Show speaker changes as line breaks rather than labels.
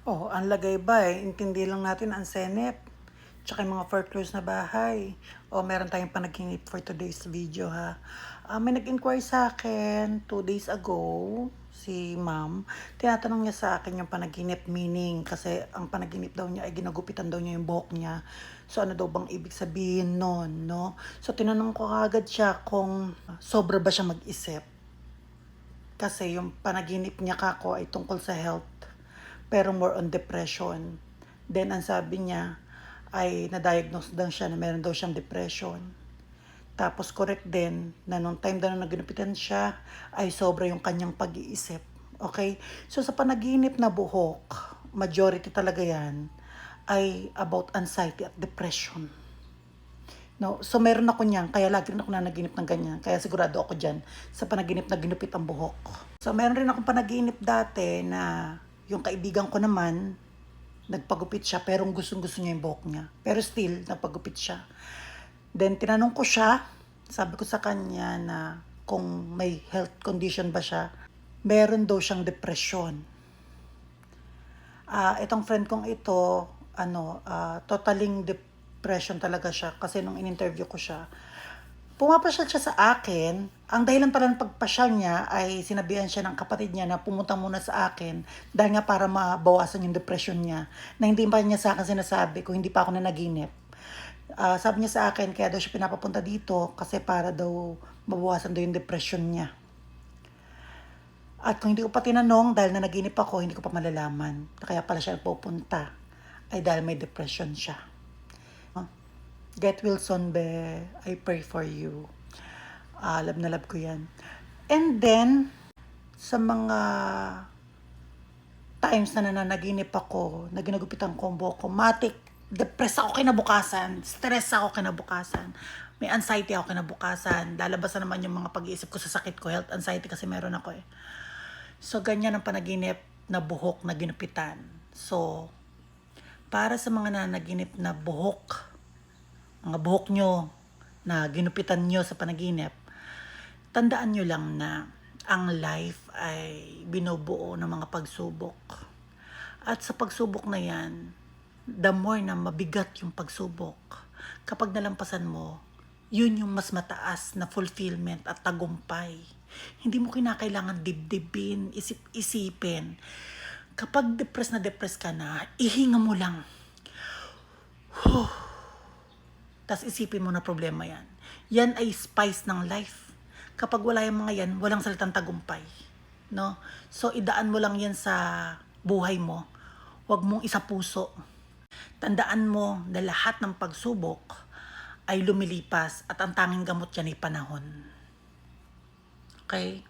Oh, ang lagay ba intindi lang natin ang senep, tsaka yung mga foreclosed na bahay. Oh, meron tayong panaginip for today's video ha. May nag-inquire sa akin 2 days ago, si ma'am. Tinatanong niya sa akin yung panaginip meaning kasi ang panaginip daw niya ay ginagupitan daw niya yung buhok niya. So ano daw bang ibig sabihin nun, no? So tinanong ko agad siya kung sobra ba siya mag-isip. Kasi yung panaginip niya kako ay tungkol sa health, pero more on depression. Then ang sabi niya ay na-diagnose daw siya na meron daw siyang depression. Tapos correct din na nung time daw na naginupitan siya ay sobra yung kanyang pag-iisip. Okay? So sa panaginip na buhok, majority talaga yan ay about anxiety at depression. No, so meron ako niyan, kaya lagi rin ako nanaginip ng ganyan. Kaya sigurado ako diyan sa panaginip na ginupit ang buhok. So meron rin akong panaginip dati na yung kaibigan ko naman, nagpagupit siya pero gustong-gusto niya yung buhok niya. Pero still, nagpagupit siya. Then tinanong ko siya, sabi ko sa kanya na kung may health condition ba siya, meron daw siyang depression. Itong friend kong ito, totaling depression talaga siya kasi nung in-interview ko siya, pumapasyal siya sa akin. Ang dahilan pala ng pagpasyal niya ay sinabihan siya ng kapatid niya na pumunta muna sa akin dahil nga para mabawasan yung depression niya na hindi pa niya sa akin sinasabi kung hindi pa ako nanaginip. Sabi niya sa akin kaya daw siya pinapapunta dito kasi para daw mabawasan daw yung depression niya. At kung hindi ko pa tinanong, dahil nanaginip ako, hindi ko pa malalaman. Kaya pala siya pupunta ay dahil may depression siya. Get Wilson be, I pray for you. Love na love ko yan. And then, sa mga times na nananaginip ako, na ginagupitan ko ang buhok ko, matik, depressed ako kinabukasan, stress ako kinabukasan, may anxiety ako kinabukasan, lalabas na naman yung mga pag-iisip ko sa sakit ko, health anxiety kasi meron ako eh. So, ganyan ang panaginip na buhok na ginupitan. So, para sa mga nanaginip na buhok, mga buhok nyo na ginupitan nyo sa panaginip, tandaan nyo lang na ang life ay binubuo ng mga pagsubok. At sa pagsubok na yan, the more na mabigat yung pagsubok, kapag nalampasan mo, yun yung mas mataas na fulfillment at tagumpay. Hindi mo kinakailangan dibdibin, isip-isipin. Kapag depressed ka na, ihinga mo lang. Tapos isipin mo na problema yan. Yan ay spice ng life. Kapag wala yung mga yan, walang salitang tagumpay. No? So idaan mo lang yan sa buhay mo. Huwag mong isapuso. Tandaan mo na lahat ng pagsubok ay lumilipas at ang tanging gamot yan ay panahon. Okay?